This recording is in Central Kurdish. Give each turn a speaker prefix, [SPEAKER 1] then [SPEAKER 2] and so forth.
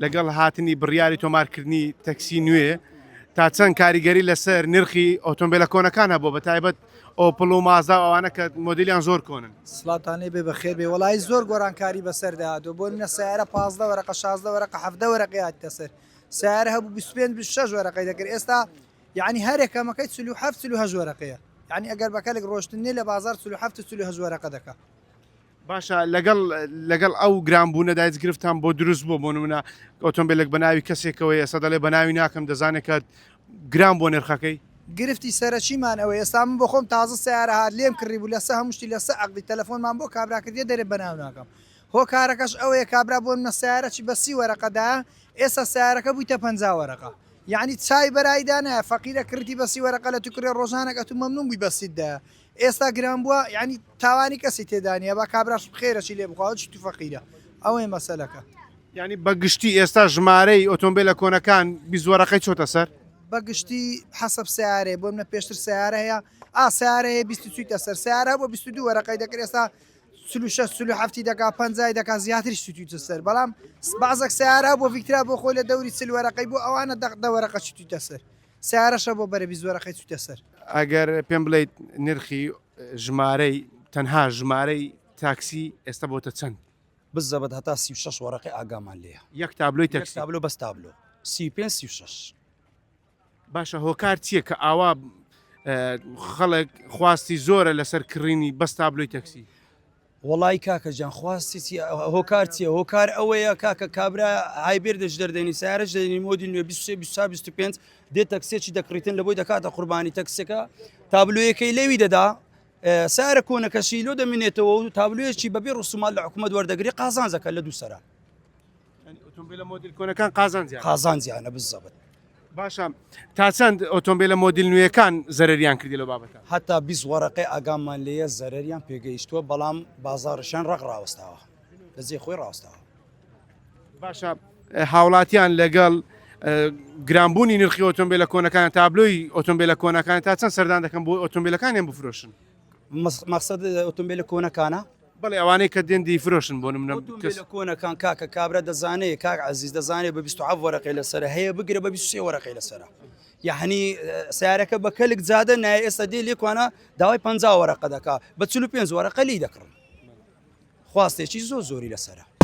[SPEAKER 1] لەگەڵ هاتنی بڕیاری تۆمارکردنی تەکسی نوێ تا چەند کاریگەری لەسەر نرخی ئۆتۆمبیلە کۆنەکانە بۆ بەتایبەت ئۆپڵ و مازدا ئەوانە کە مۆدلیان زۆر کۆنن.
[SPEAKER 2] سڵاتانەی بێ بەخێر بێ وڵی زۆر گۆرانکاری بەسەرداهاتەوە بۆ منە سیارە 15 وەرەقە 16 وەرەقە 17 وەرەقی هاتیتە سەر سیارە هەبوو 25 وەرەقەی دەکرد ئێستا یعنی هەرێکەمەکەی 47 وەرەقەیە یعنی ئەگەر بەکەلێک ڕۆشتنی لە بازار 47 وەرەقە دەکە.
[SPEAKER 1] باشە لەگەڵ ئەو گرانبوونە دایزگرفتان بۆ دروست بوو بۆ نمونە ئۆتۆمبیلێک بە ناوی کەسێکەوە ئێستا دەڵێ بە ناوی ناکەم دەزانێت کە گران بۆ نرخەکەی
[SPEAKER 2] گرفتی سەرچیمان ئەوە ئێستا من بۆ خۆم تازە سیارە هات لێم کڕی بوو لەسە هەمووشتی لەسە عقدی تەلەفۆنمان بۆ کابراکردی دەرێ بەناو ناکەم هۆکارەکەش ئەوەیە کابرا بۆ منە سیارەی بە 30 وەرەقەدا ئێستا سیارەکە بوویتە 50 وەرەقە یعنی چای بەرایدانە فەقیرە کردی بە 30 وەرەقە لە توکرێ ڕۆژانێک ئەتو مەمنون بووی بەسیددا ئێستا گران بووە یعنی تاوانی کەسی تێدانە با کابراش خێرەشی لێ بخواوە تو فەقیرە ئەوەی مەسەلەکە
[SPEAKER 1] یعنی بەگشتی ئێستا ژمارەی ئۆتۆمبیلە کۆنەکان 20 وەرەقەی چۆتە سەر
[SPEAKER 2] بەگشتی حەسەب سیارێ بۆ منە پێشتر سیارە هەیە سیارەیە 22 سەر سیارە بۆ 22 وەرەقەی دەکرێت ئێستا 36 دەکا 50 دەکا زیاتری سوتیتە سەر بەڵام بازێک سیارە بۆ ڤیکترا بۆ خۆی لە دەوری 40 وەرەقەی بۆ ئەوانە دە وەرەقە چوتە سەر سیارەشە بۆ بەرە 20 وەرەقەی چوتە سەر.
[SPEAKER 1] ئەگەر پێم بڵێیت نرخی ژمارەی تەنها ژمارەی تاکسی ئێستا بۆتە چەند
[SPEAKER 3] بالضبط هەتا 36 وەرەقەی ئاگامان لێە
[SPEAKER 1] یەک تابلۆی تەکسی
[SPEAKER 3] تابلۆ بەس تابلۆ 35 36.
[SPEAKER 1] باشە هۆکار چییە کە ئاوا خەڵک خواستی زۆرە لەسەر کڕینی بەس تابلۆی تەکسی
[SPEAKER 3] وڵی کاکە جان خواستی هۆکار چیە هۆکار ئەوەیە کاکە کابرا هایبێردەش دەردێنی سیارەش دەێنی مۆدی نوێ 25 دێت تەکسێکی دەکڕیتن لە بۆی دەکاتە قوربانی تەکسەکە تابلویەکەی لەوی دەدا سارە کۆنەکەشی لۆ دەمێنێتەوە و تابلوێکی بەبێ ڕسومات لە حکوومەت وەردەگری قازانجەکە لە دوو سەرا
[SPEAKER 1] ئۆتۆمبیلە مۆدل کۆنەکان
[SPEAKER 3] قازانجیانە بالضبط.
[SPEAKER 1] باشە تا چەند ئۆتۆمبیلە مۆدل نوێیەکان زەرریان کردی لە بابەتە
[SPEAKER 3] هەتا 20 وەرەقەی ئاگامان لێیە زەرریان پێگەیشتووە بەڵام بازارشان ڕق ڕاوەستاوە لەجێ خۆی ڕاستاوە.
[SPEAKER 1] باشە هاوڵاتیان لەگەڵ گرانبوونی نرخی ئۆتۆمبیلە کۆنەکان تابلۆی ئۆتۆمبیلە کۆنەکان تا چەند سەردان دەکەن بۆ ئۆتۆمبیلەکانیان بفرۆشن
[SPEAKER 3] مەقسەد ئۆتۆمبیلە کۆنەکانە
[SPEAKER 1] بەڵێ ئەوانەی کە دێندی فرۆشن بۆ منە
[SPEAKER 3] کۆنەکان کاکە کابرا دەزانێت کاک عزیز دەزانێت بە 27 وەرەقەی لەسرە هەیە بگرە بە 23 وەرەقەی لەسرە یعنی سیارەکە بە کەلک زادە نایە ئێستا دێ لێکوانە داوای 50 وەرەقە دەکا بە 45 وەرەقە لی دەکڕن خواستێکی زۆری لەسرە.